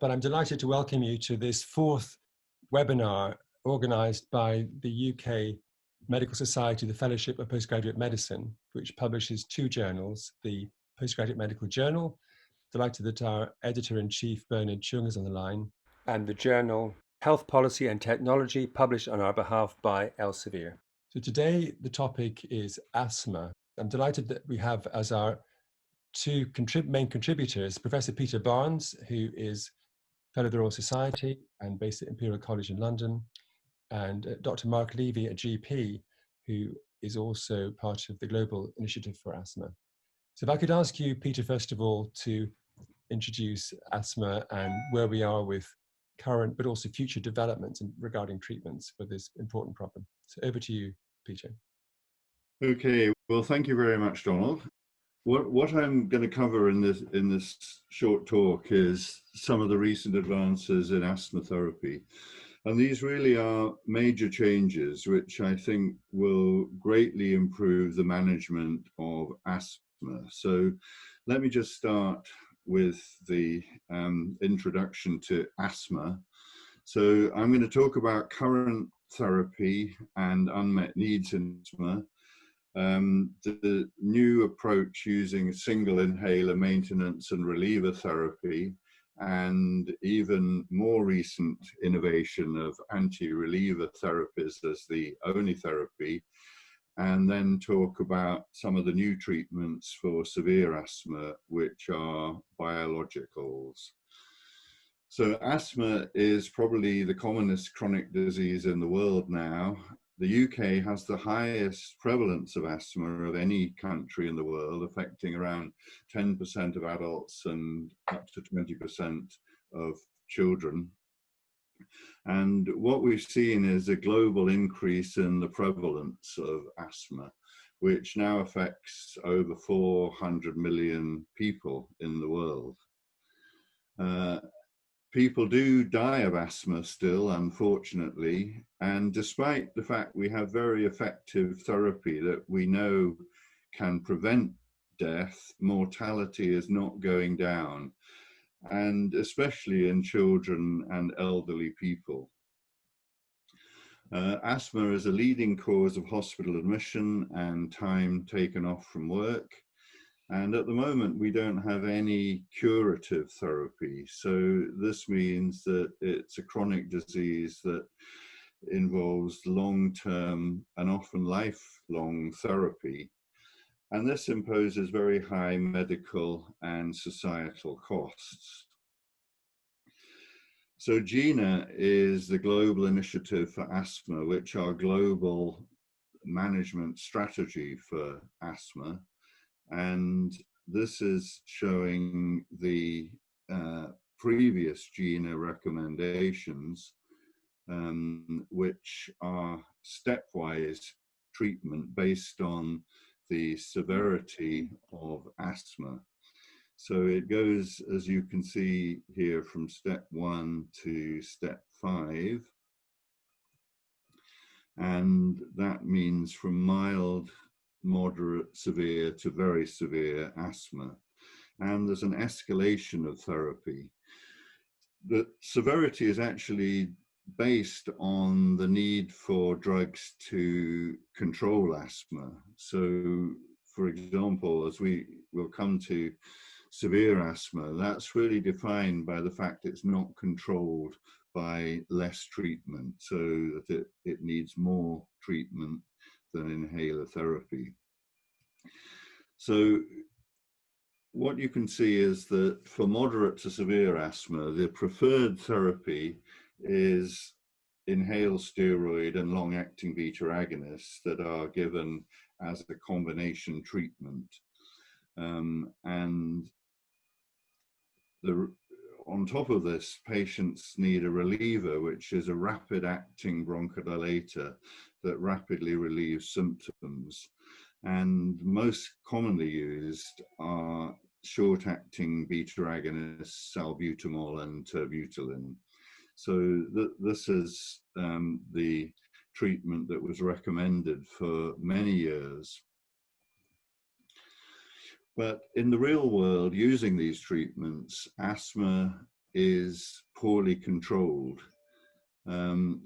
but I'm delighted to welcome you to this fourth webinar organised by the UK Medical Society, the Fellowship of Postgraduate Medicine, which publishes two journals, the Postgraduate Medical Journal, delighted that our editor-in-chief Bernard Chung is on the line, and the journal Health Policy and Technology, published on our behalf by Elsevier. So today the topic is asthma. I'm delighted that we have as our two main contributors, Professor Peter Barnes, who is Fellow of the Royal Society and based at Imperial College in London, and Dr. Mark Levy, a GP, who is also part of the Global Initiative for Asthma. So if I could ask you, Peter, first of all, to introduce asthma and where we are with current but also future developments regarding treatments for this important problem. So over to you, Peter. Okay, well, thank you very much, Donald. What I'm going to cover in this short talk is some of the recent advances in asthma therapy. And these really are major changes which I think will greatly improve the management of asthma. So let me just start with the introduction to asthma. So I'm going to talk about current therapy and unmet needs in asthma. The new approach using single inhaler maintenance and reliever therapy, and even more recent innovation of anti-reliever therapies as the only therapy, and then talk about some of the new treatments for severe asthma, which are biologicals. So asthma is probably the commonest chronic disease in the world now. The UK has the highest prevalence of asthma of any country in the world, affecting around 10% of adults and up to 20% of children. And what we've seen is a global increase in the prevalence of asthma, which now affects over 400 million people in the world. People do die of asthma still, unfortunately, and despite the fact we have very effective therapy that we know can prevent death, mortality is not going down, and especially in children and elderly people. Asthma is a leading cause of hospital admission and time taken off from work. And at the moment, we don't have any curative therapy. So this means that it's a chronic disease that involves long-term and often lifelong therapy. And this imposes very high medical and societal costs. So GINA is the Global Initiative for Asthma, which are global management strategy for asthma. And this is showing the previous GINA recommendations, which are stepwise treatment based on the severity of asthma. So it goes, as you can see here, from step 1 to step 5. And that means from mild, moderate, severe to very severe asthma. And there's an escalation of therapy. The severity is actually based on the need for drugs to control asthma. So, for example, as we will come to severe asthma, that's really defined by the fact it's not controlled by less treatment, so that it needs more treatment than inhaler therapy. So what you can see is that for moderate to severe asthma, the preferred therapy is inhaled steroid and long-acting beta agonists that are given as a combination treatment. On top of this, patients need a reliever, which is a rapid-acting bronchodilator that rapidly relieves symptoms. And most commonly used are short-acting beta agonists, salbutamol and terbutaline. So this is the treatment that was recommended for many years. But in the real world, using these treatments, asthma is poorly controlled.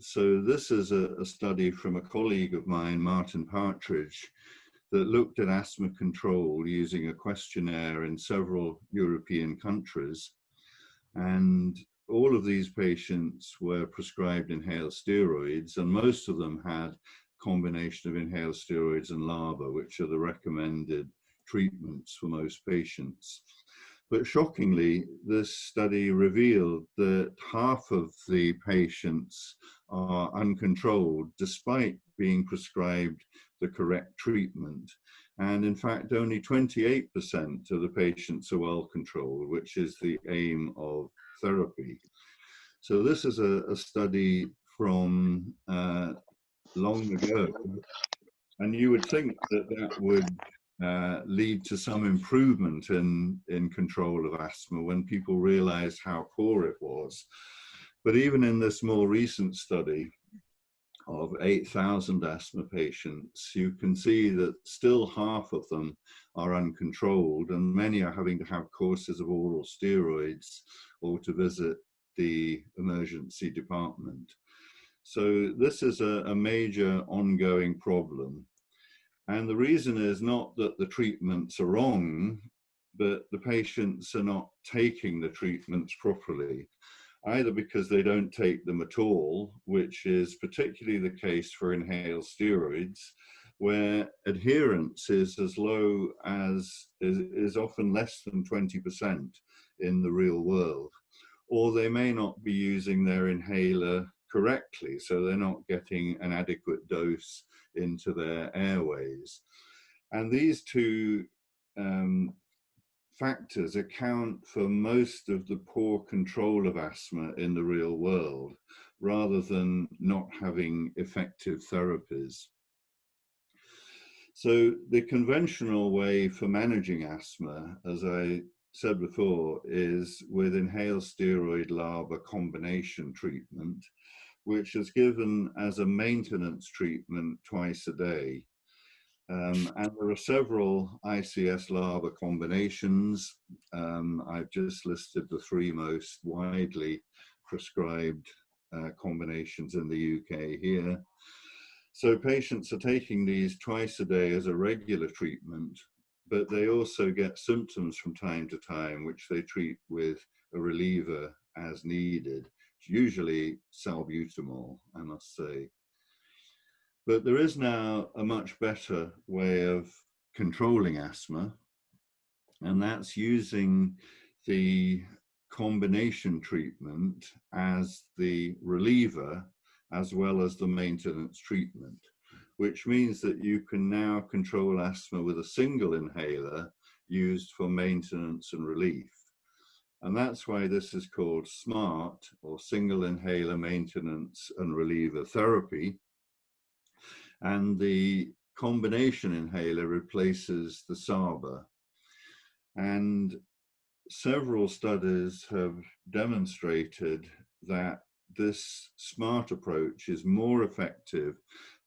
So this is a study from a colleague of mine, Martin Partridge, that looked at asthma control using a questionnaire in several European countries. And all of these patients were prescribed inhaled steroids, and most of them had a combination of inhaled steroids and LABA, which are the recommended treatments for most patients. But shockingly, this study revealed that half of the patients are uncontrolled despite being prescribed the correct treatment. And in fact, only 28% of the patients are well controlled, which is the aim of therapy. So this is a study from long ago. And you would think that that would lead to some improvement in control of asthma when people realized how poor it was. But even in this more recent study of 8,000 asthma patients, you can see that still half of them are uncontrolled, and many are having to have courses of oral steroids or to visit the emergency department. So this is a major ongoing problem. And the reason is not that the treatments are wrong, but the patients are not taking the treatments properly, either because they don't take them at all, which is particularly the case for inhaled steroids, where adherence is as low as, is often less than 20% in the real world, or they may not be using their inhaler correctly, so they're not getting an adequate dose into their airways. And these two factors account for most of the poor control of asthma in the real world, rather than not having effective therapies. So the conventional way for managing asthma, as I said before, is with inhaled steroid LABA combination treatment, which is given as a maintenance treatment twice a day. And there are several ICS LABA combinations. I've just listed the three most widely prescribed combinations in the UK here. So patients are taking these twice a day as a regular treatment, but they also get symptoms from time to time, which they treat with a reliever as needed, usually salbutamol, I must say. But there is now a much better way of controlling asthma, and that's using the combination treatment as the reliever as well as the maintenance treatment, which means that you can now control asthma with a single inhaler used for maintenance and relief. And that's why this is called SMART, or single inhaler maintenance and reliever therapy. And the combination inhaler replaces the SABA. And several studies have demonstrated that this SMART approach is more effective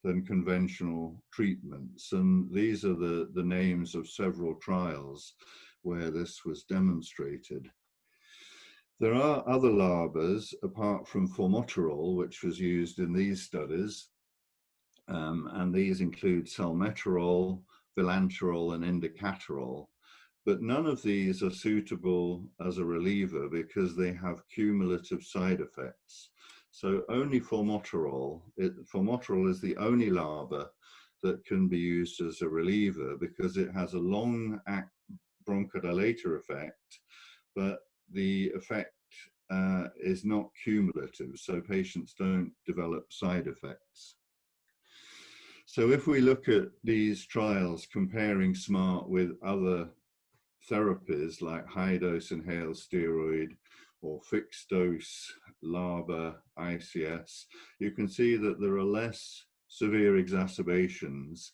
than conventional treatments. And these are the names of several trials where this was demonstrated. There are other LABAs apart from formoterol, which was used in these studies. And these include salmeterol, vilanterol, and indacaterol. But none of these are suitable as a reliever because they have cumulative side effects. So only formoterol, formoterol is the only LABA that can be used as a reliever because it has a long bronchodilator effect, but the effect is not cumulative, so patients don't develop side effects. So if we look at these trials comparing SMART with other therapies like high-dose inhaled steroid or fixed-dose LABA ICS, you can see that there are less severe exacerbations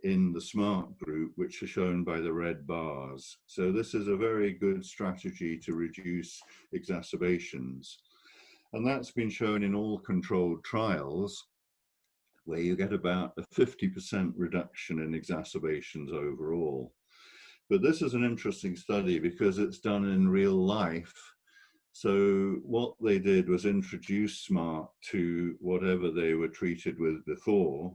in the SMART group, which are shown by the red bars. So this is a very good strategy to reduce exacerbations. And that's been shown in all controlled trials, where you get about a 50% reduction in exacerbations overall. But this is an interesting study because it's done in real life, So what they did was introduce SMART to whatever they were treated with before.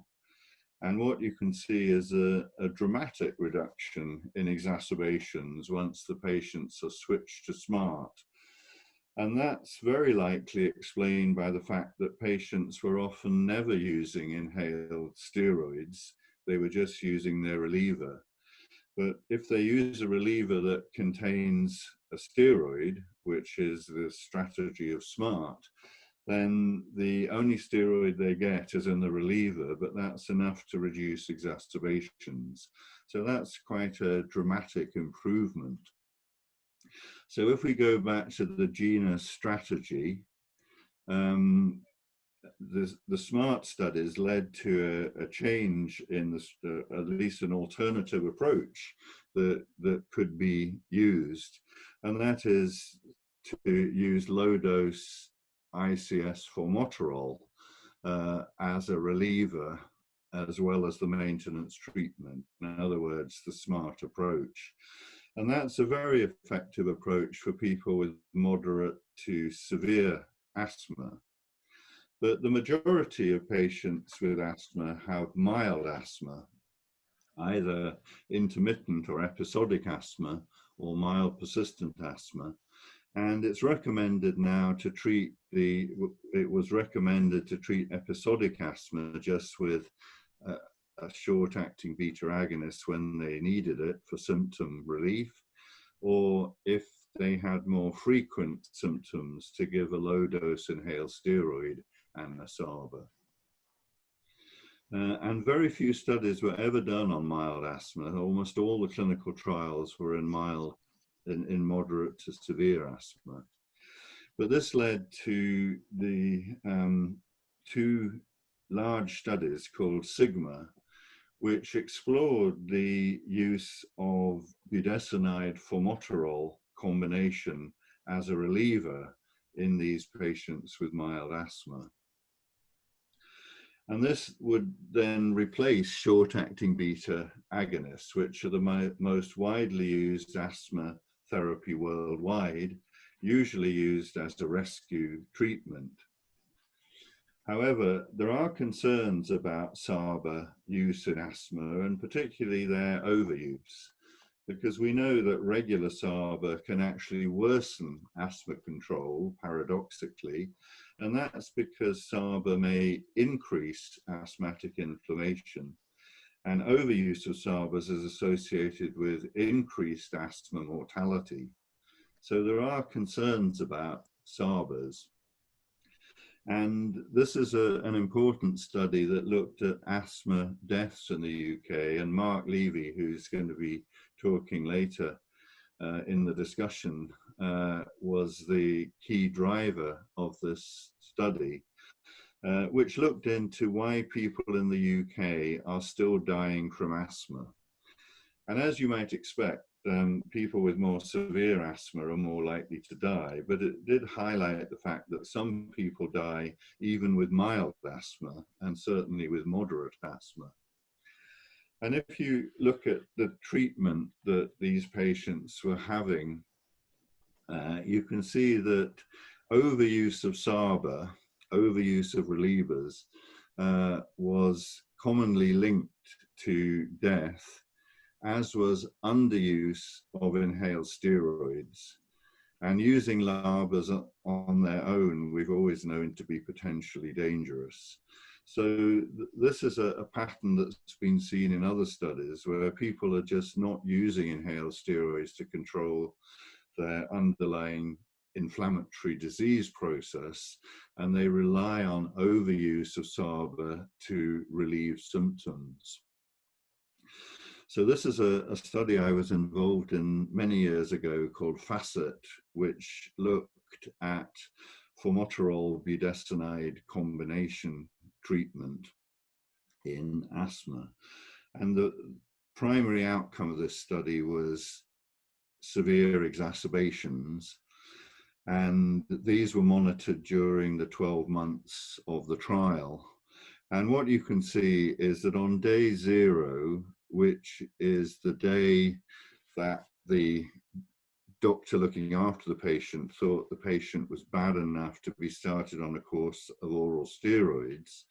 And what you can see is a dramatic reduction in exacerbations once the patients are switched to SMART. And that's very likely explained by the fact that patients were often never using inhaled steroids. They were just using their reliever. But if they use a reliever that contains a steroid, which is the strategy of SMART, then the only steroid they get is in the reliever, but that's enough to reduce exacerbations. So that's quite a dramatic improvement. So if we go back to the GINA strategy, the SMART studies led to a change in at least an alternative approach that could be used, and that is to use low-dose ICS formoterol as a reliever, as well as the maintenance treatment. In other words, the SMART approach. And that's a very effective approach for people with moderate to severe asthma. But the majority of patients with asthma have mild asthma, either intermittent or episodic asthma or mild persistent asthma. And it's recommended now to treat it was recommended to treat episodic asthma just with a short-acting beta agonist when they needed it for symptom relief, or if they had more frequent symptoms, to give a low-dose inhaled steroid and a SABA. And very few studies were ever done on mild asthma. Almost all the clinical trials were in moderate to severe asthma. But this led to the two large studies called SIGMA, which explored the use of budesonide formoterol combination as a reliever in these patients with mild asthma. And this would then replace short-acting beta agonists, which are the most widely used asthma therapy worldwide, usually used as a rescue treatment. However, there are concerns about SABA use in asthma, and particularly their overuse, because we know that regular SABA can actually worsen asthma control, paradoxically, and that's because SABA may increase asthmatic inflammation, and overuse of SABAs is associated with increased asthma mortality. So there are concerns about SABAs. And this is an important study that looked at asthma deaths in the UK, and Mark Levy, who's going to be talking later in the discussion, was the key driver of this study, which looked into why people in the UK are still dying from asthma. And as you might expect, people with more severe asthma are more likely to die, but it did highlight the fact that some people die even with mild asthma, and certainly with moderate asthma. And if you look at the treatment that these patients were having, you can see that overuse of SABA, overuse of relievers, was commonly linked to death, as was underuse of inhaled steroids. And using LABAs on their own, we've always known to be potentially dangerous. So this is a pattern that's been seen in other studies where people are just not using inhaled steroids to control their underlying inflammatory disease process, and they rely on overuse of SABA to relieve symptoms. So this is a study I was involved in many years ago called FACET, which looked at formoterol budesonide combination treatment in asthma. And the primary outcome of this study was severe exacerbations. And these were monitored during the 12 months of the trial. And what you can see is that on day 0, which is the day that the doctor looking after the patient thought the patient was bad enough to be started on a course of oral steroids,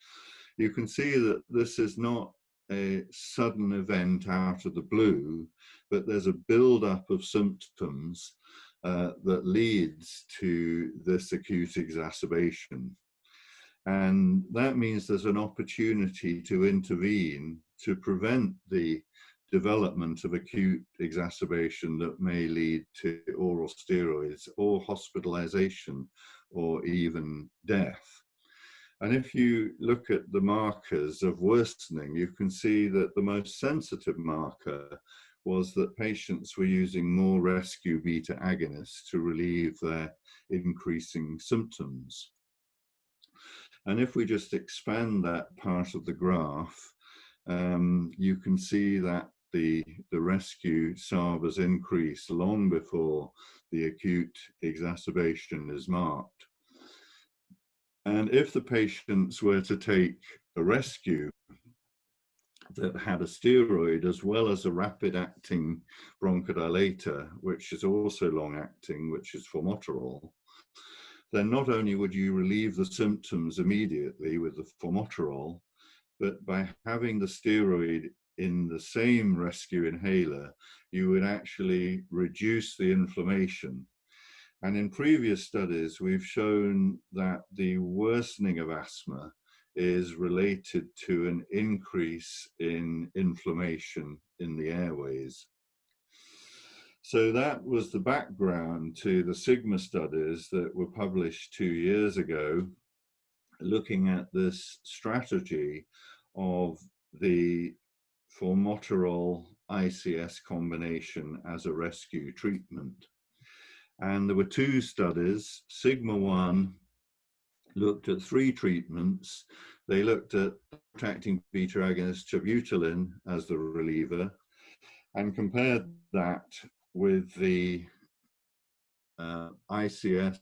you can see that this is not a sudden event out of the blue, but there's a build-up of symptoms that leads to this acute exacerbation. And that means there's an opportunity to intervene to prevent the development of acute exacerbation that may lead to oral steroids or hospitalization or even death. And if you look at the markers of worsening, you can see that the most sensitive marker was that patients were using more rescue beta agonists to relieve their increasing symptoms. And if we just expand that part of the graph, you can see that the rescue SARBs increase long before the acute exacerbation is marked. And if the patients were to take a rescue that had a steroid as well as a rapid-acting bronchodilator, which is also long-acting, which is formoterol, then not only would you relieve the symptoms immediately with the formoterol, but by having the steroid in the same rescue inhaler, you would actually reduce the inflammation. And in previous studies, we've shown that the worsening of asthma is related to an increase in inflammation in the airways. So that was the background to the Sigma studies that were published 2 years ago, looking at this strategy of the formoterol ICS combination as a rescue treatment. And there were 2 studies. Sigma 1 looked at 3 treatments. They looked at acting beta agonist tributylin as the reliever and compared that with the ICS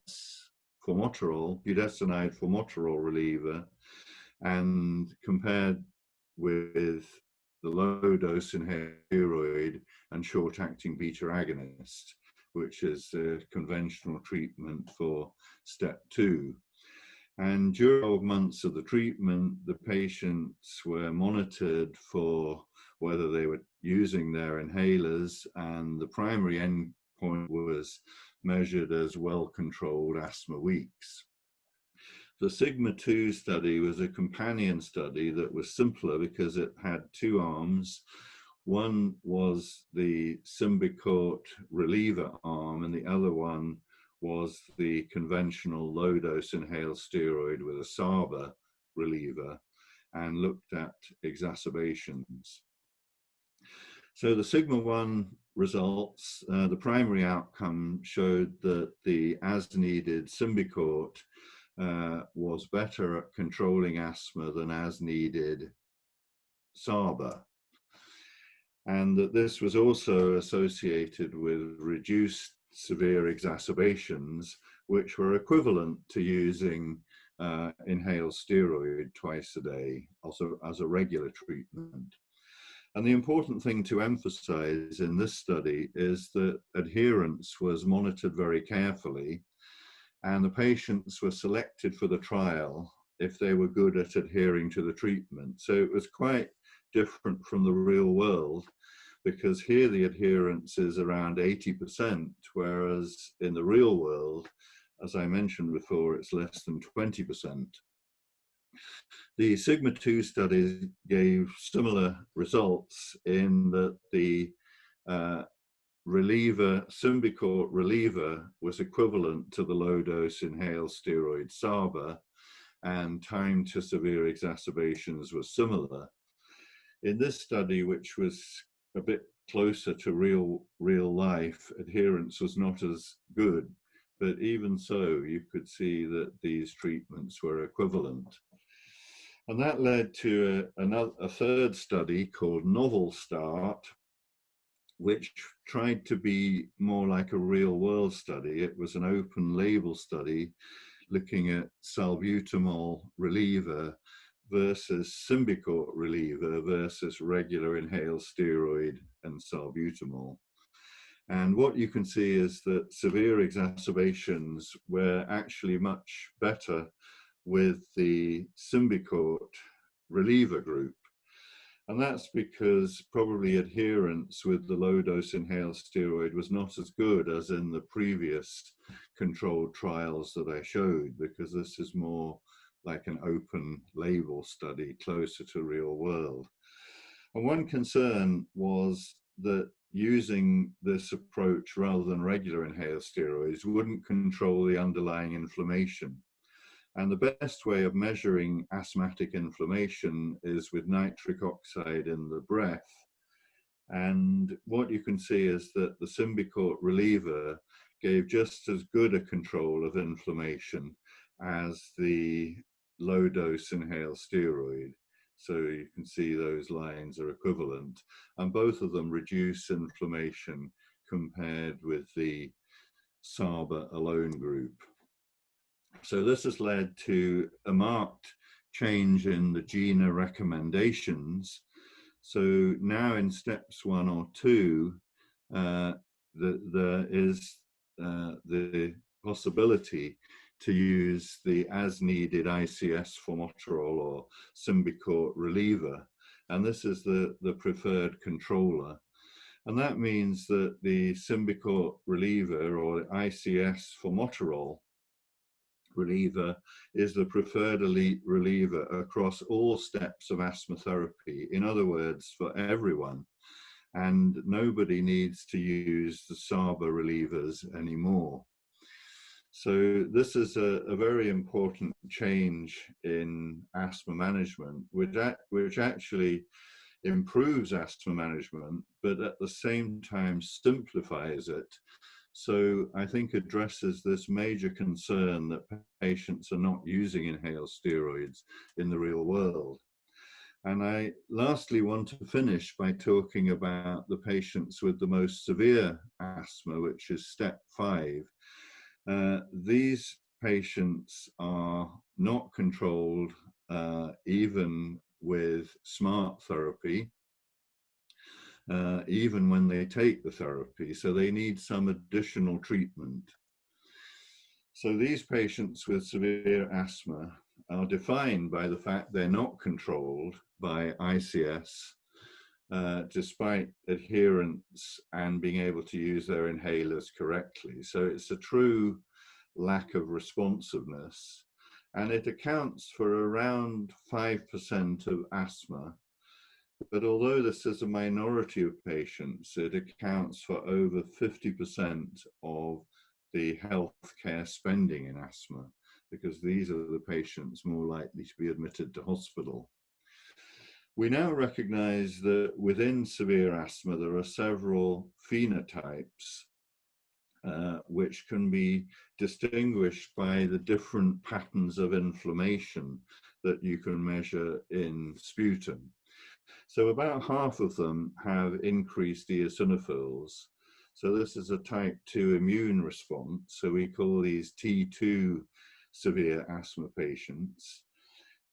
formoterol, budesonide formoterol reliever, and compared with the low-dose inhaled steroid and short-acting beta agonist, which is a conventional treatment for step 2. And during 12 months of the treatment, the patients were monitored for whether they were using their inhalers, and the primary endpoint was measured as well-controlled asthma weeks. The Sigma 2 study was a companion study that was simpler because it had 2 arms. One was the Symbicort reliever arm, and the other one was the conventional low-dose inhaled steroid with a SARBA reliever, and looked at exacerbations. So the Sigma 1 results, the primary outcome showed that the as-needed Symbicort was better at controlling asthma than as-needed SARBA, and that this was also associated with reduced severe exacerbations, which were equivalent to using inhaled steroid twice a day, also as a regular treatment. And the important thing to emphasize in this study is that adherence was monitored very carefully, and the patients were selected for the trial if they were good at adhering to the treatment. So it was quite different from the real world, because here the adherence is around 80%, whereas in the real world, as I mentioned before, it's less than 20%. The Sigma 2 studies gave similar results in that the Symbicort reliever was equivalent to the low-dose inhaled steroid SARBA, and time to severe exacerbations was similar. In this study, which was a bit closer to real life, adherence was not as good, but even so, you could see that these treatments were equivalent. And that led to a third study called Novel Start, which tried to be more like a real world study. It was an open label study looking at salbutamol reliever versus Symbicort reliever versus regular inhaled steroid and salbutamol. And what you can see is that severe exacerbations were actually much better with the Symbicort reliever group. And that's because probably adherence with the low-dose inhaled steroid was not as good as in the previous controlled trials that I showed, because this is more like an open label study closer to real world. And one concern was that using this approach rather than regular inhaled steroids wouldn't control the underlying inflammation. And the best way of measuring asthmatic inflammation is with nitric oxide in the breath. And what you can see is that the Symbicort reliever gave just as good a control of inflammation as the low-dose inhaled steroid. So you can see those lines are equivalent. And both of them reduce inflammation compared with the SABA alone group. So this has led to a marked change in the GINA recommendations. So now in steps 1 or 2, there is the possibility to use the as-needed ICS formoterol or Symbicort reliever. And this is the preferred controller. And that means that the Symbicort reliever or ICS formoterol reliever is the preferred elite reliever across all steps of asthma therapy. In other words, for everyone. And nobody needs to use the SABA relievers anymore. So this is a very important change in asthma management, which actually improves asthma management, but at the same time simplifies it. So I think addresses this major concern that patients are not using inhaled steroids in the real world. And I lastly want to finish by talking about the patients with the most severe asthma, which is step 5. These patients are not controlled even with smart therapy, even when they take the therapy, so they need some additional treatment. So these patients with severe asthma are defined by the fact they're not controlled by ICS, despite adherence and being able to use their inhalers correctly. So it's a true lack of responsiveness, and it accounts for around 5% of asthma. But although this is a minority of patients, it accounts for over 50% of the healthcare spending in asthma, because these are the patients more likely to be admitted to hospital. We now recognize that within severe asthma, there are several phenotypes which can be distinguished by the different patterns of inflammation that you can measure in sputum. So about half of them have increased eosinophils. So this is a type 2 immune response. So we call these T2 severe asthma patients.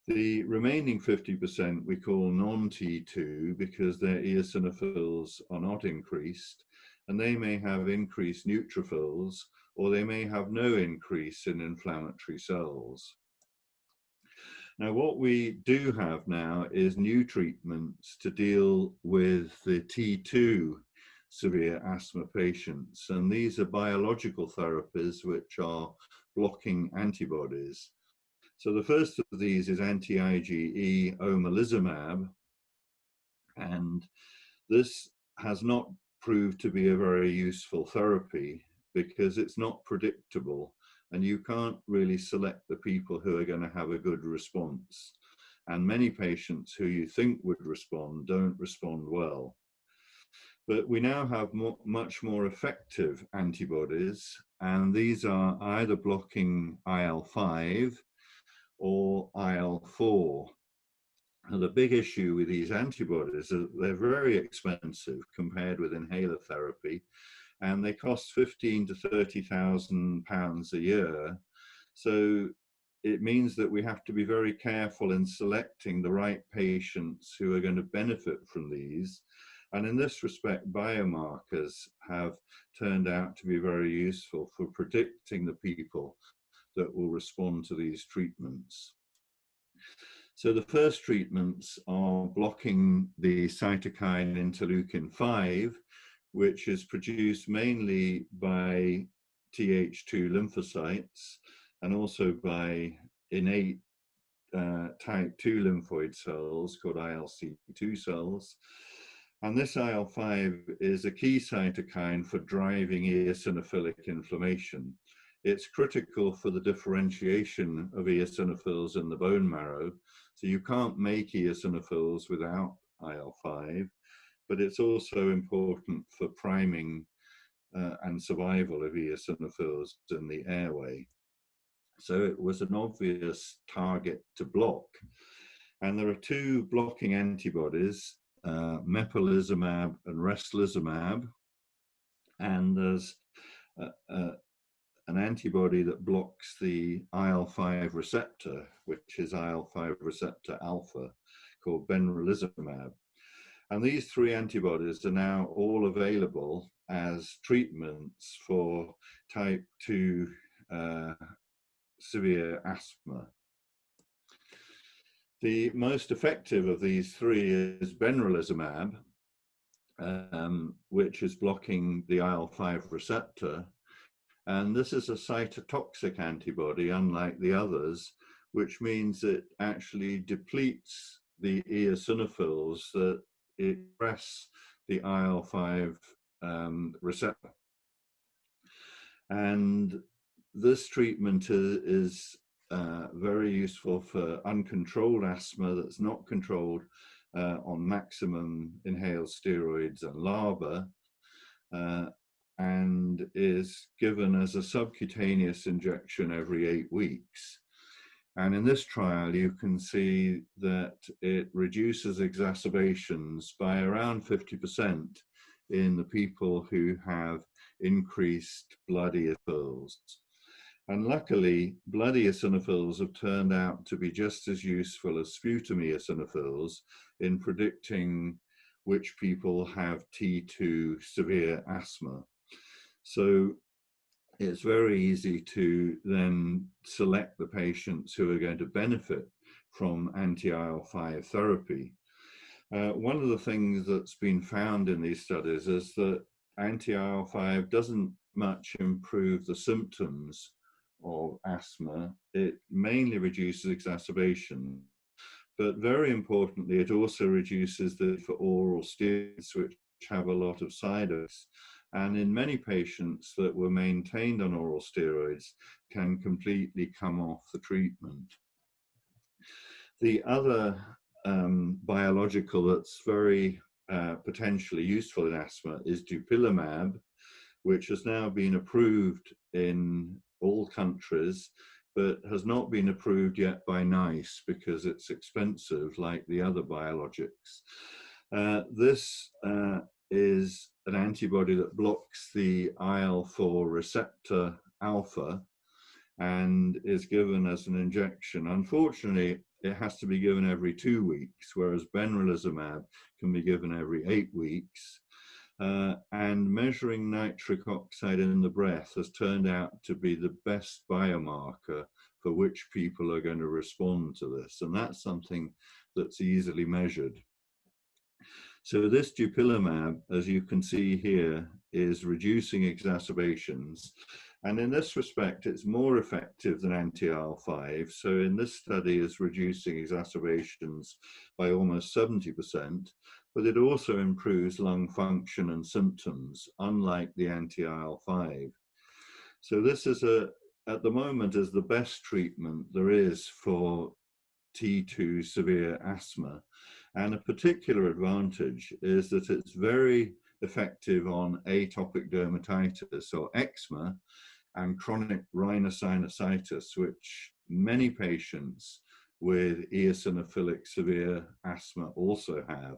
The remaining 50% we call non-T2 because their eosinophils are not increased, and they may have increased neutrophils, or they may have no increase in inflammatory cells. Now, what we do have now is new treatments to deal with the T2 severe asthma patients, and these are biological therapies which are blocking antibodies. So the first of these is anti-IgE omalizumab, and this has not proved to be a very useful therapy because it's not predictable, and you can't really select the people who are going to have a good response. And many patients who you think would respond don't respond well. But we now have much more effective antibodies, and these are either blocking IL-5 or IL-4. And the big issue with these antibodies is they're very expensive compared with inhaler therapy, and they cost £15,000 to £30,000 a year. So it means that we have to be very careful in selecting the right patients who are going to benefit from these. And in this respect, biomarkers have turned out to be very useful for predicting the people that will respond to these treatments. So the first treatments are blocking the cytokine interleukin-5, which is produced mainly by Th2 lymphocytes and also by innate type 2 lymphoid cells called ILC2 cells. And this IL-5 is a key cytokine for driving eosinophilic inflammation. It's critical for the differentiation of eosinophils in the bone marrow. So you can't make eosinophils without IL-5, but it's also important for priming and survival of eosinophils in the airway. So it was an obvious target to block. And there are two blocking antibodies, mepolizumab and restylizumab. And there's an antibody that blocks the IL-5 receptor, which is IL-5 receptor alpha, called benralizumab. And these three antibodies are now all available as treatments for type 2 severe asthma. The most effective of these three is benralizumab, which is blocking the IL-5 receptor. And this is a cytotoxic antibody, unlike the others, which means it actually depletes the eosinophils that express the IL-5 receptor. And this treatment is very useful for uncontrolled asthma that's not controlled on maximum inhaled steroids and LABA, and is given as a subcutaneous injection every 8 weeks. And in this trial, you can see that it reduces exacerbations by around 50% in the people who have increased blood eosinophils. And luckily, blood eosinophils have turned out to be just as useful as sputum eosinophils in predicting which people have T2 severe asthma. So it's very easy to then select the patients who are going to benefit from anti-IL-5 therapy. One of the things that's been found in these studies is that anti-IL-5 doesn't much improve the symptoms of asthma. It mainly reduces exacerbation, but very importantly, it also reduces the need for oral steroids, which have a lot of side effects. And in many patients that were maintained on oral steroids can completely come off the treatment. The other biological that's very potentially useful in asthma is dupilumab, which has now been approved in all countries, but has not been approved yet by NICE because it's expensive like the other biologics. This is an antibody that blocks the IL-4 receptor alpha and is given as an injection. Unfortunately, it has to be given every 2 weeks, whereas benralizumab can be given every 8 weeks. And measuring nitric oxide in the breath has turned out to be the best biomarker for which people are going to respond to this. And that's something that's easily measured. So this dupilumab, as you can see here, is reducing exacerbations. And in this respect, it's more effective than anti-IL-5. So in this study, it's reducing exacerbations by almost 70%, but it also improves lung function and symptoms, unlike the anti-IL-5. So this is at the moment, is the best treatment there is for T2 severe asthma. And a particular advantage is that it's very effective on atopic dermatitis or eczema and chronic rhinosinusitis, which many patients with eosinophilic severe asthma also have.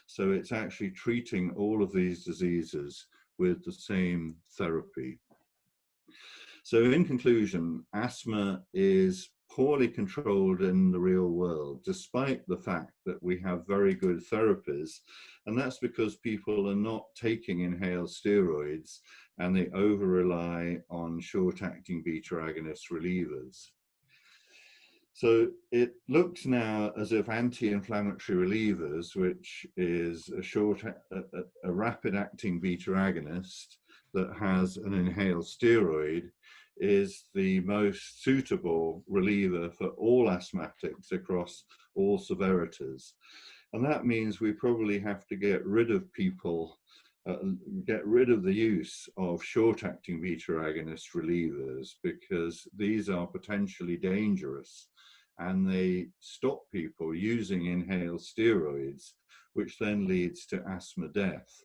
So it's actually treating all of these diseases with the same therapy. So in conclusion, asthma is poorly controlled in the real world, despite the fact that we have very good therapies. And that's because people are not taking inhaled steroids and they over-rely on short-acting beta-agonist relievers. So it looks now as if anti-inflammatory relievers, which is a rapid-acting beta-agonist that has an inhaled steroid, is the most suitable reliever for all asthmatics across all severities. And that means we probably have to get rid of people, get rid of the use of short-acting beta-agonist relievers, because these are potentially dangerous and they stop people using inhaled steroids, which then leads to asthma death.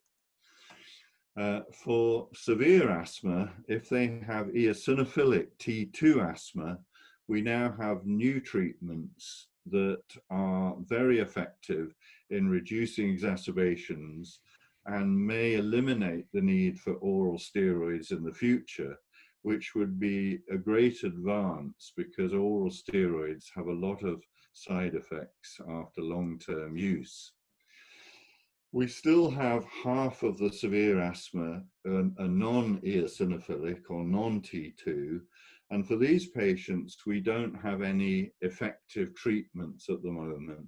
For severe asthma, if they have eosinophilic T2 asthma, we now have new treatments that are very effective in reducing exacerbations and may eliminate the need for oral steroids in the future, which would be a great advance because oral steroids have a lot of side effects after long-term use. We still have half of the severe asthma a non-eosinophilic or non-T2, and for these patients, we don't have any effective treatments at the moment.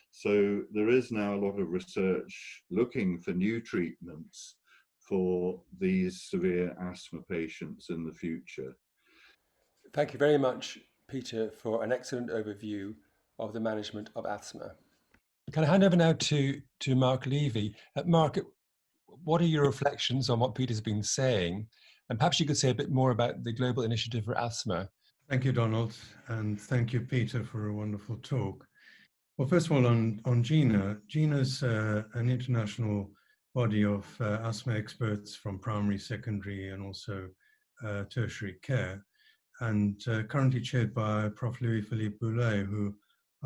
So there is now a lot of research looking for new treatments for these severe asthma patients in the future. Thank you very much, Peter, for an excellent overview of the management of asthma. Can I hand over now to Mark Levy? Mark, what are your reflections on what Peter's been saying? And perhaps you could say a bit more about the Global Initiative for Asthma. Thank you, Donald, and thank you, Peter, for a wonderful talk. Well, first of all, on GINA. GINA is an international body of asthma experts from primary, secondary, and also tertiary care, and currently chaired by Prof. Louis-Philippe Boulet, who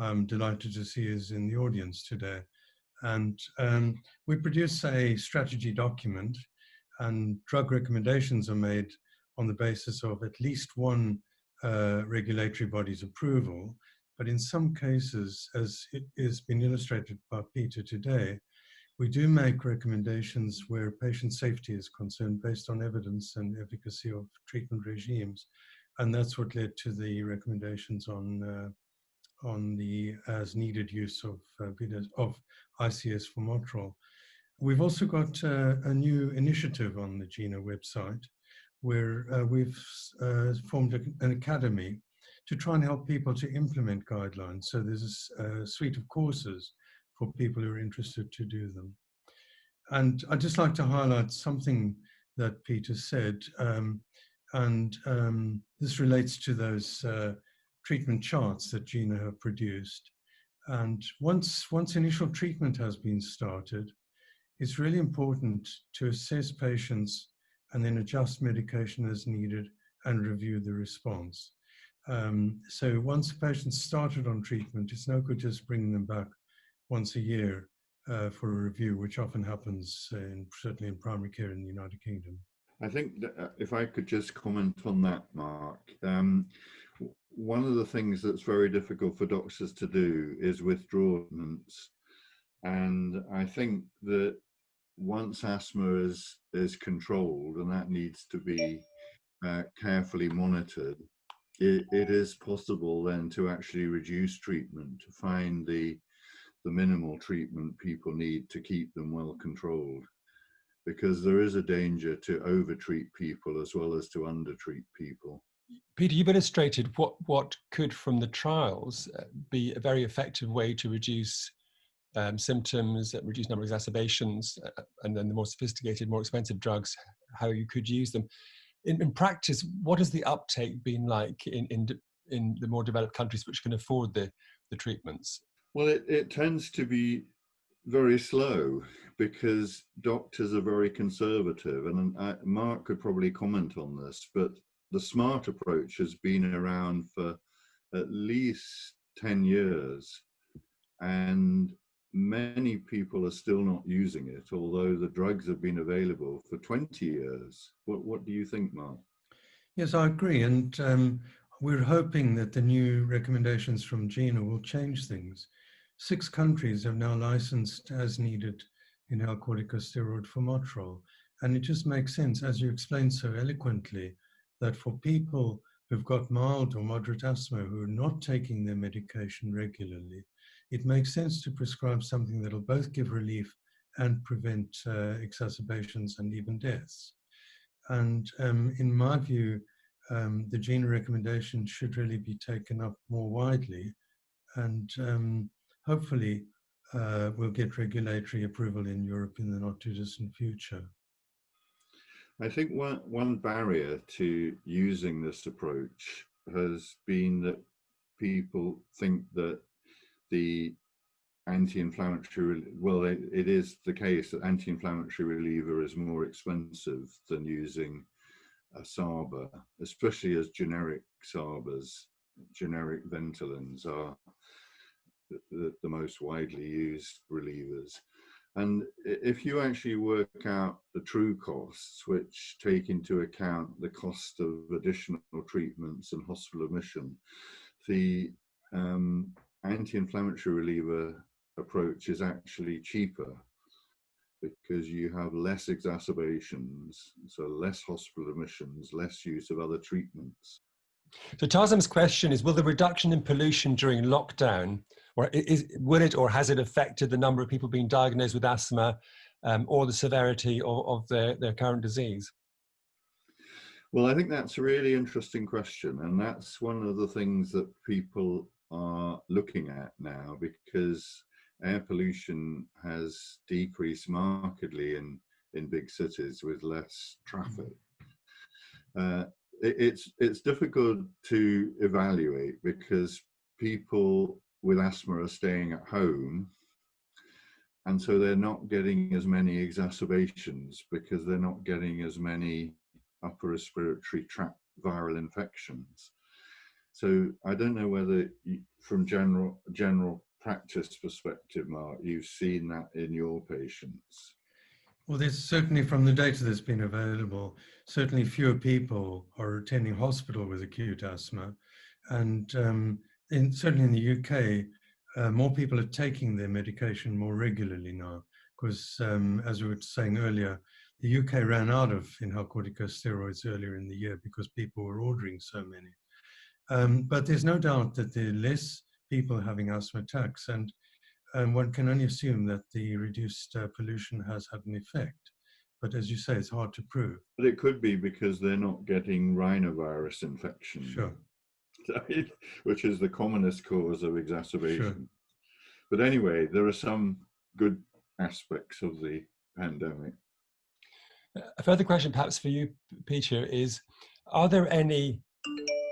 I'm delighted to see is in the audience today. And we produce a strategy document, and drug recommendations are made on the basis of at least one regulatory body's approval. But in some cases, as it has been illustrated by Peter today, we do make recommendations where patient safety is concerned based on evidence and efficacy of treatment regimes. And that's what led to the recommendations on the as-needed use of ICS formoterol. We've also got a new initiative on the GINA website where we've formed an academy to try and help people to implement guidelines. So there's a suite of courses for people who are interested to do them. And I'd just like to highlight something that Peter said, this relates to those treatment charts that GINA have produced. And once initial treatment has been started, it's really important to assess patients and then adjust medication as needed and review the response. So once a patient's started on treatment, it's no good just bringing them back once a year for a review, which often happens certainly in primary care in the United Kingdom. I think that, if I could just comment on that, Mark. One of the things that's very difficult for doctors to do is withdraw treatments. And I think that once asthma is controlled, and that needs to be carefully monitored, it is possible then to actually reduce treatment, to find the minimal treatment people need to keep them well controlled. Because there is a danger to overtreat people as well as to undertreat people. Peter, you've illustrated what could, from the trials, be a very effective way to reduce symptoms, reduce number of exacerbations, and then the more sophisticated, more expensive drugs, how you could use them. In practice, what has the uptake been like in the more developed countries which can afford the treatments? Well, it tends to be very slow because doctors are very conservative, and Mark could probably comment on this, but the SMART approach has been around for at least 10 years, and many people are still not using it, although the drugs have been available for 20 years. What do you think, Mark? Yes, I agree. And we're hoping that the new recommendations from GINA will change things. 6 countries have now licensed as needed inhaled corticosteroid formoterol. And it just makes sense, as you explained so eloquently, that for people who've got mild or moderate asthma who are not taking their medication regularly, it makes sense to prescribe something that'll both give relief and prevent exacerbations and even deaths. And in my view, the GINA recommendation should really be taken up more widely, and hopefully we'll get regulatory approval in Europe in the not too distant future. I think one barrier to using this approach has been that people think that the anti-inflammatory, well, it is the case that anti-inflammatory reliever is more expensive than using a SABA, especially as generic SABAs, generic Ventolins are the most widely used relievers. And if you actually work out the true costs, which take into account the cost of additional treatments and hospital admission, the anti-inflammatory reliever approach is actually cheaper because you have less exacerbations, so less hospital admissions, less use of other treatments. So Tarzan's question is, will the reduction in pollution during lockdown, or will it or has it affected the number of people being diagnosed with asthma or the severity of their current disease? Well, I think that's a really interesting question, and that's one of the things that people are looking at now, because air pollution has decreased markedly in big cities with less traffic. It's difficult to evaluate because people with asthma are staying at home, and so they're not getting as many exacerbations because they're not getting as many upper respiratory tract viral infections. So I don't know whether from general practice perspective, Mark, you've seen that in your patients. Well, there's certainly, from the data that's been available, certainly fewer people are attending hospital with acute asthma. And certainly in the UK, more people are taking their medication more regularly now, because as we were saying earlier, the UK ran out of inhaled corticosteroids earlier in the year because people were ordering so many. But there's no doubt that there are less people having asthma attacks, and one can only assume that the reduced pollution has had an effect. But as you say, it's hard to prove. But it could be because they're not getting rhinovirus infection, Sure. which is the commonest cause of exacerbation. Sure. But anyway, there are some good aspects of the pandemic. A further question perhaps for you, Peter, is, are there any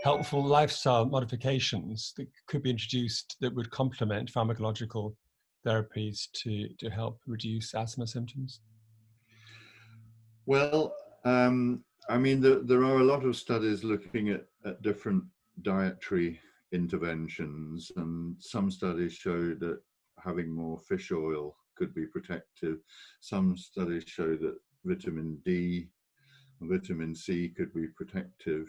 helpful lifestyle modifications that could be introduced that would complement pharmacological therapies to help reduce asthma symptoms? Well, I mean, there are a lot of studies looking at different dietary interventions, and some studies show that having more fish oil could be protective. Some studies show that vitamin D and vitamin C could be protective.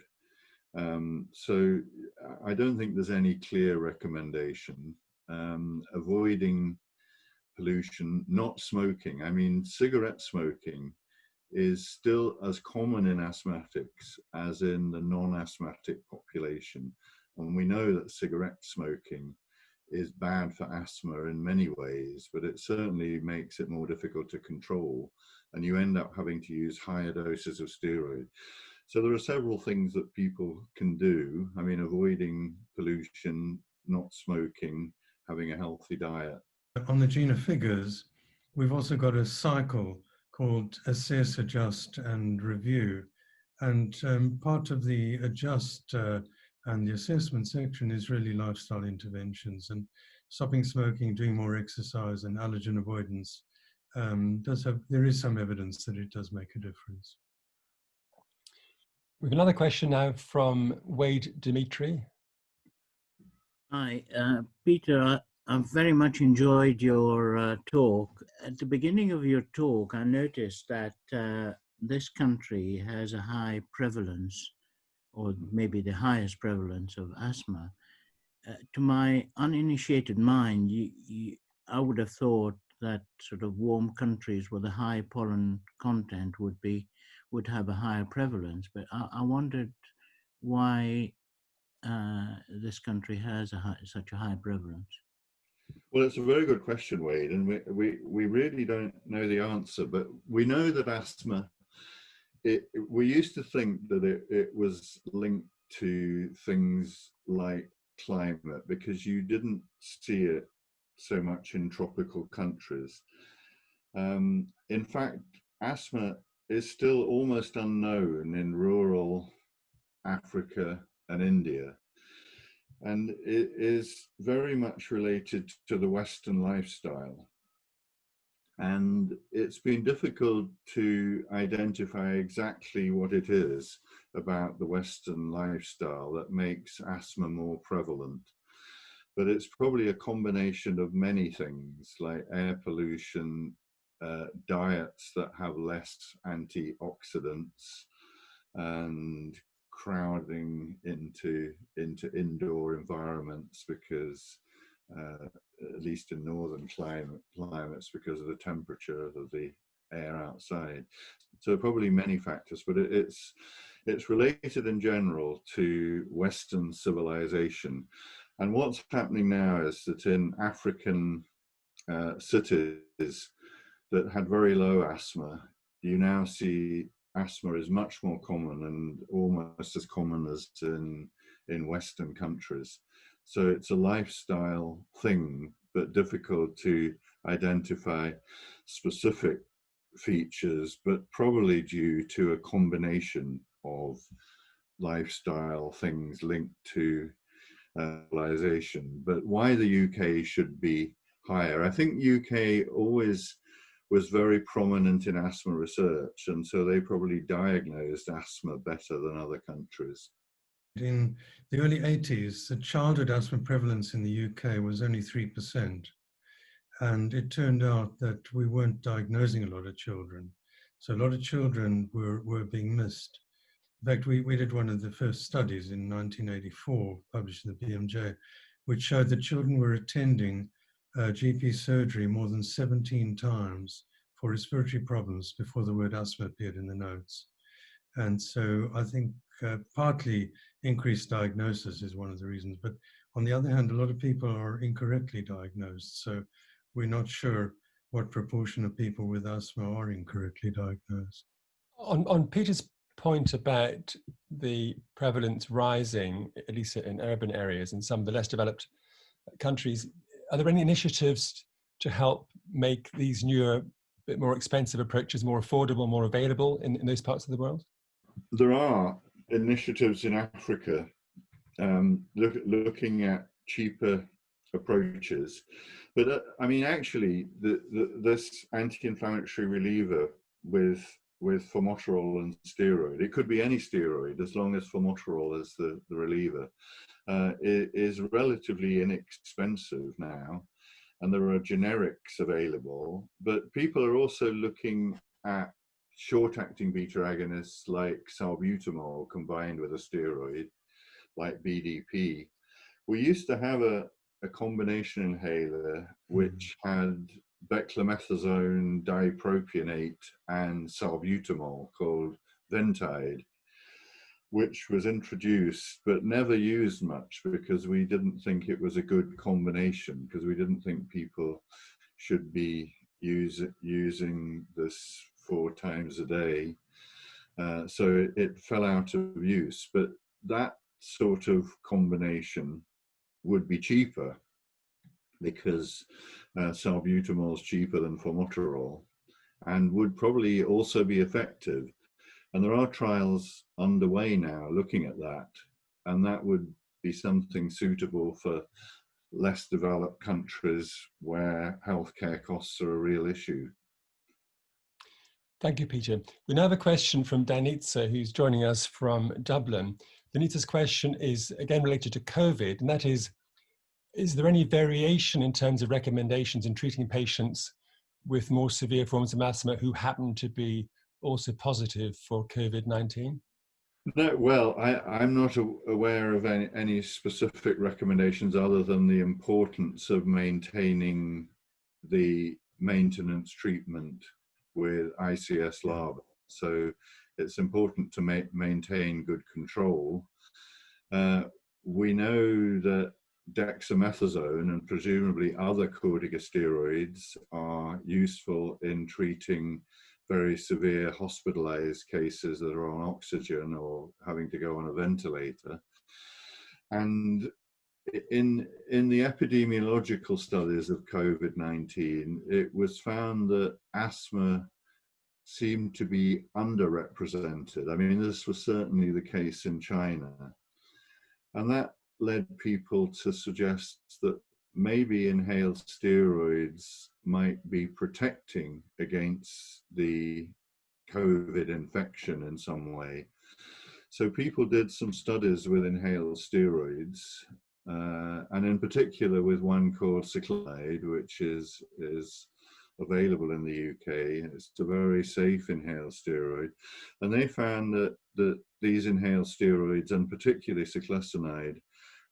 So I don't think there's any clear recommendation. Avoiding pollution, not smoking. I mean, cigarette smoking is still as common in asthmatics as in the non-asthmatic population. And we know that cigarette smoking is bad for asthma in many ways, but it certainly makes it more difficult to control, and you end up having to use higher doses of steroid. So there are several things that people can do. I mean, avoiding pollution, not smoking, having a healthy diet. On the GINA figures, we've also got a cycle called Assess, Adjust and Review. And part of the Adjust and the assessment section is really lifestyle interventions, and stopping smoking, doing more exercise and allergen avoidance there is some evidence that it does make a difference. We have another question now from Wade Dimitri. Hi, Peter, I've very much enjoyed your talk. At the beginning of your talk, I noticed that this country has a high prevalence or maybe the highest prevalence of asthma. To my uninitiated mind, I would have thought that sort of warm countries with a high pollen content would have a higher prevalence. But I wondered why this country has such a high prevalence. Well, it's a very good question, Wade, and we really don't know the answer, but we know that asthma, we used to think that it was linked to things like climate, because you didn't see it so much in tropical countries. In fact, asthma is still almost unknown in rural Africa and India, and it is very much related to the Western lifestyle. And it's been difficult to identify exactly what it is about the Western lifestyle that makes asthma more prevalent. But it's probably a combination of many things, like air pollution, diets that have less antioxidants, and crowding into indoor environments, because at least in northern climates, because of the temperature of the air outside. So probably many factors, but it's related in general to Western civilization. And what's happening now is that in African cities that had very low asthma, you now see asthma is much more common, and almost as common as in Western countries. So it's a lifestyle thing, but difficult to identify specific features, but probably due to a combination of lifestyle things linked to civilization. But why the UK should be higher? I think UK always was very prominent in asthma research, and so they probably diagnosed asthma better than other countries. In the early 80s, the childhood asthma prevalence in the UK was only 3%. And it turned out that we weren't diagnosing a lot of children. So a lot of children were being missed. In fact, we did one of the first studies in 1984, published in the BMJ, which showed that children were attending GP surgery more than 17 times for respiratory problems before the word asthma appeared in the notes. And so I think partly increased diagnosis is one of the reasons. But on the other hand, a lot of people are incorrectly diagnosed. So we're not sure what proportion of people with asthma are incorrectly diagnosed. On Peter's point about the prevalence rising, at least in urban areas in some of the less developed countries, are there any initiatives to help make these newer, bit more expensive approaches more affordable, more available in those parts of the world? There are initiatives in Africa looking at cheaper approaches, but I mean, actually, this anti-inflammatory reliever with formoterol and steroid, it could be any steroid as long as formoterol is the reliever, is relatively inexpensive now, and there are generics available. But people are also looking at short-acting beta agonists like salbutamol combined with a steroid like BDP. We used to have a combination inhaler which had beclomethasone dipropionate and salbutamol called Ventide, which was introduced but never used much because we didn't think it was a good combination, because we didn't think people should be using this 4 times a day. So it fell out of use. But that sort of combination would be cheaper, because salbutamol is cheaper than formoterol, and would probably also be effective. And there are trials underway now looking at that, and that would be something suitable for less developed countries where healthcare costs are a real issue. Thank you, Peter. We now have a question from Danitza, who's joining us from Dublin. Danitza's question is again related to COVID, and that is there any variation in terms of recommendations in treating patients with more severe forms of asthma who happen to be also positive for COVID-19? No, well, I'm not aware of any specific recommendations other than the importance of maintaining the maintenance treatment with ICS LABA. So it's important to maintain good control. We know that dexamethasone and presumably other corticosteroids are useful in treating very severe hospitalized cases that are on oxygen or having to go on a ventilator. And in the epidemiological studies of COVID-19, it was found that asthma seemed to be underrepresented. I mean, this was certainly the case in China. And that led people to suggest that maybe inhaled steroids might be protecting against the COVID infection in some way. So people did some studies with inhaled steroids, and in particular with one called ciclopamide, which is available in the UK. It's a very safe inhaled steroid. And they found that these inhaled steroids, and particularly ciclopamide,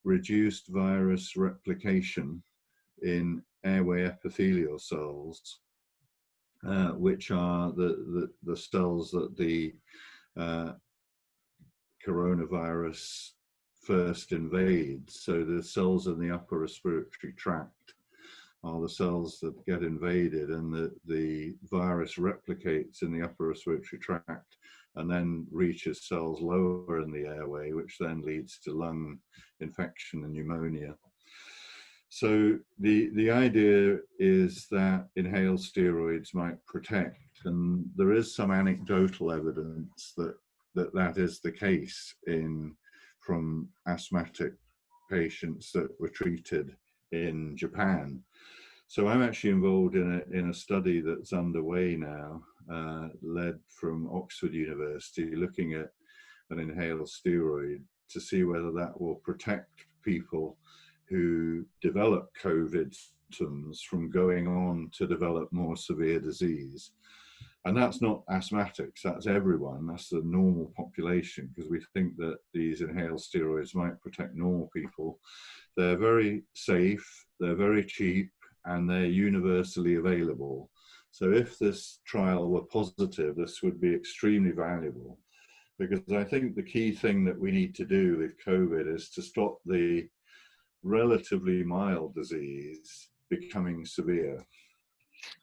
reduced virus replication in airway epithelial cells, which are the cells that the coronavirus first invades. So the cells in the upper respiratory tract are the cells that get invaded, and the virus replicates in the upper respiratory tract and then reaches cells lower in the airway, which then leads to lung infection and pneumonia. So the idea is that inhaled steroids might protect, and there is some anecdotal evidence that is the case from asthmatic patients that were treated in Japan. So I'm actually involved in a study that's underway now, led from Oxford University, looking at an inhaled steroid to see whether that will protect people who develop COVID symptoms from going on to develop more severe disease. And that's not asthmatics, that's everyone, that's the normal population, because we think that these inhaled steroids might protect normal people. They're very safe, they're very cheap, and they're universally available. So if this trial were positive, this would be extremely valuable, because I think the key thing that we need to do with COVID is to stop the relatively mild disease becoming severe.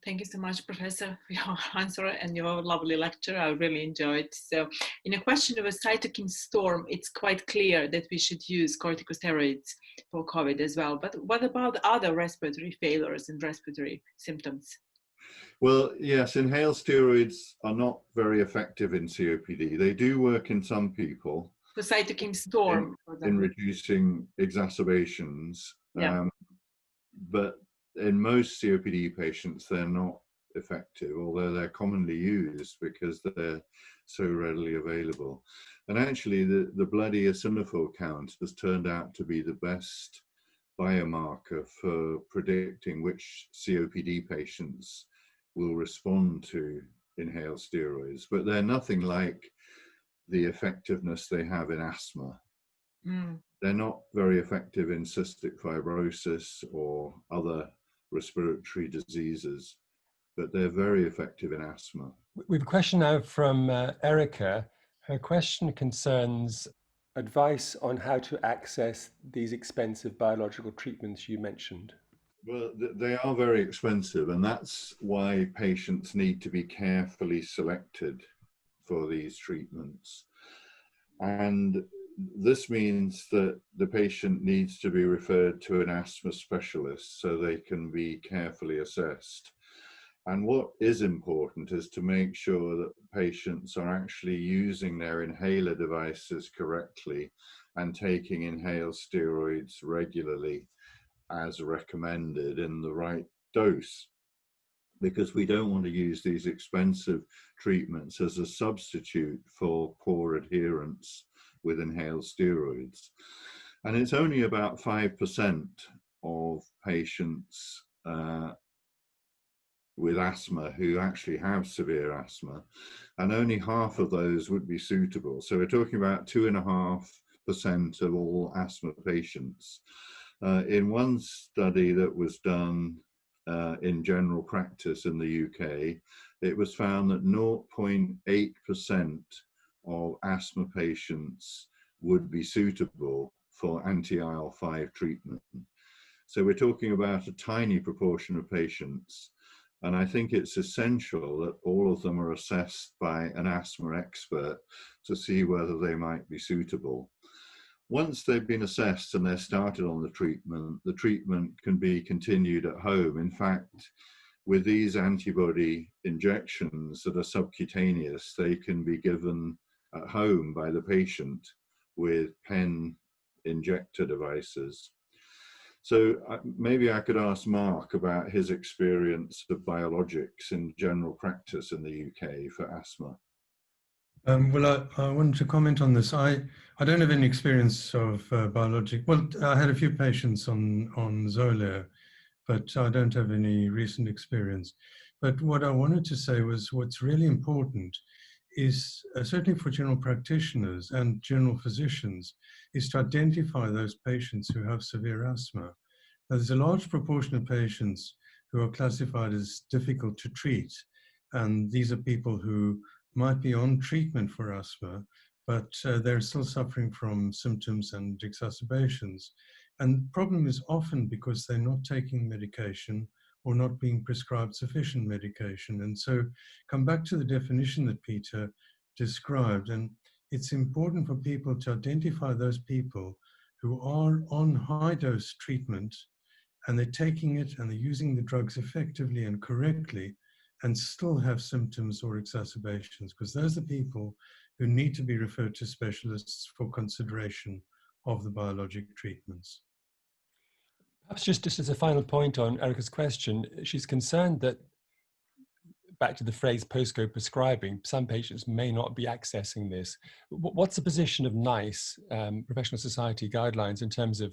Thank you so much, Professor, for your answer and your lovely lecture. I really enjoyed. So in a question of a cytokine storm, it's quite clear that we should use corticosteroids for COVID as well. But what about other respiratory failures and respiratory symptoms? Well, yes, inhaled steroids are not very effective in COPD. They do work in some people. The cytokine storm. In reducing exacerbations. Yeah. But in most COPD patients, they're not effective, although they're commonly used because they're so readily available. And actually, the blood eosinophil count has turned out to be the best biomarker for predicting which COPD patients will respond to inhaled steroids, but they're nothing like the effectiveness they have in asthma. They're not very effective in cystic fibrosis or other respiratory diseases, but they're very effective in asthma. We have a question now from Erica. Her question concerns advice on how to access these expensive biological treatments you mentioned. Well, they are very expensive, and that's why patients need to be carefully selected for these treatments. And this means that the patient needs to be referred to an asthma specialist so they can be carefully assessed. And what is important is to make sure that patients are actually using their inhaler devices correctly and taking inhaled steroids regularly as recommended in the right dose, because we don't want to use these expensive treatments as a substitute for poor adherence with inhaled steroids. And it's only about 5% of patients with asthma who actually have severe asthma, and only half of those would be suitable. So we're talking about 2.5% of all asthma patients. In one study that was done in general practice in the UK, it was found that 0.8% of asthma patients would be suitable for anti-IL-5 treatment. So we're talking about a tiny proportion of patients. And I think it's essential that all of them are assessed by an asthma expert to see whether they might be suitable. Once they've been assessed and they're started on the treatment can be continued at home. In fact, with these antibody injections that are subcutaneous, they can be given at home by the patient with pen injector devices. So maybe I could ask Mark about his experience of biologics in general practice in the UK for asthma. Well, I wanted to comment on this. I don't have any experience of biologic. Well, I had a few patients on Xolair, but I don't have any recent experience. But what I wanted to say was what's really important is, certainly for general practitioners and general physicians, is to identify those patients who have severe asthma. Now, there's a large proportion of patients who are classified as difficult to treat, and these are people who might be on treatment for asthma, but they're still suffering from symptoms and exacerbations. And the problem is often because they're not taking medication or not being prescribed sufficient medication. And so come back to the definition that Peter described, and it's important for people to identify those people who are on high-dose treatment and they're taking it and they're using the drugs effectively and correctly and still have symptoms or exacerbations, because those are people who need to be referred to specialists for consideration of the biologic treatments. Perhaps just as a final point on Erica's question, she's concerned that, back to the phrase post-go prescribing, some patients may not be accessing this. What's the position of NICE, Professional Society guidelines, in terms of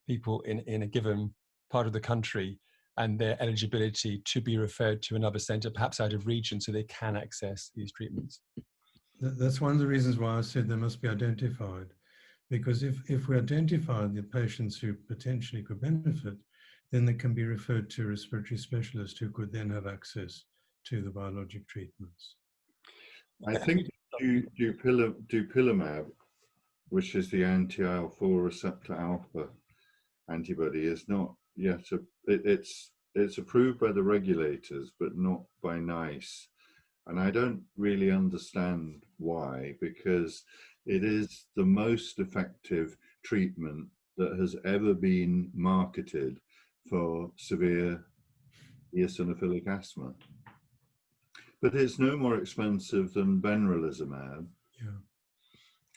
people in a given part of the country and their eligibility to be referred to another centre, perhaps out of region, so they can access these treatments? That's one of the reasons why I said they must be identified. Because if we identify the patients who potentially could benefit, then they can be referred to a respiratory specialist who could then have access to the biologic treatments. I think dupilumab, which is the anti-IL-4 receptor alpha antibody, is not yet, it's approved by the regulators, but not by NICE. And I don't really understand why, because it is the most effective treatment that has ever been marketed for severe eosinophilic asthma. But it's no more expensive than benralizumab.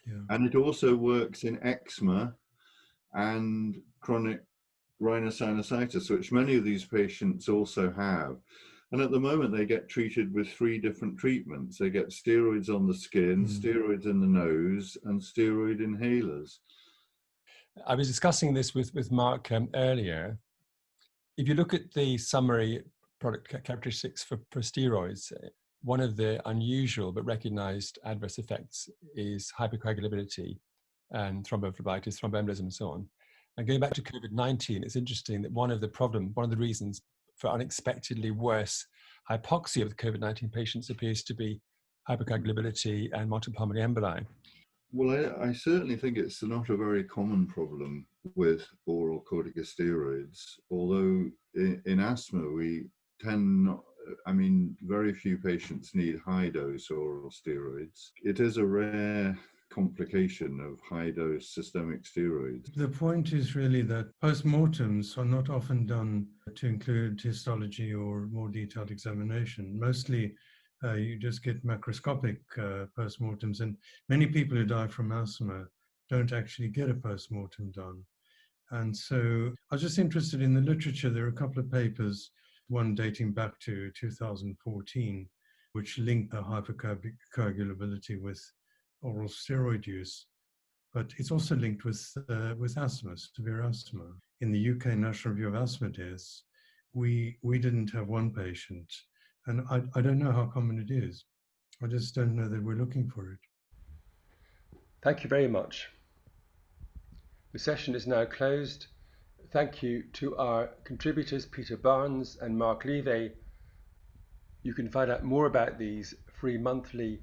Yeah. And it also works in eczema and chronic rhinosinusitis, which many of these patients also have. And at the moment, they get treated with 3 different treatments. They get steroids on the skin, steroids in the nose, and steroid inhalers. I was discussing this with Mark earlier. If you look at the summary product characteristics for steroids, one of the unusual but recognized adverse effects is hypercoagulability and thrombophlebitis, thromboembolism, and so on. And going back to COVID-19, it's interesting that one of the reasons for unexpectedly worse hypoxia of the COVID-19 patients appears to be hypercoagulability and multiple pulmonary emboli. Well, I certainly think it's not a very common problem with oral corticosteroids, although in asthma we tend not, very few patients need high-dose oral steroids. It is a rare complication of high-dose systemic steroids. The point is really that postmortems are not often done to include histology or more detailed examination. Mostly you just get macroscopic postmortems, and many people who die from asthma don't actually get a postmortem done. And so I was just interested in the literature. There are a couple of papers, one dating back to 2014, which linked the hypercoagulability with oral steroid use, but it's also linked with asthma, severe asthma. In the UK National Review of Asthma Deaths, we didn't have one patient And I don't know how common it is. I just don't know that we're looking for it. Thank you very much. The session is now closed. Thank you to our contributors, Peter Barnes and Mark Levy. You can find out more about these free monthly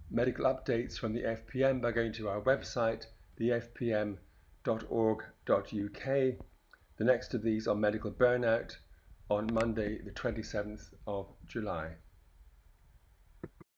medical updates from the FPM by going to our website, thefpm.org.uk. The next of these on medical burnout on Monday, the 27th of July.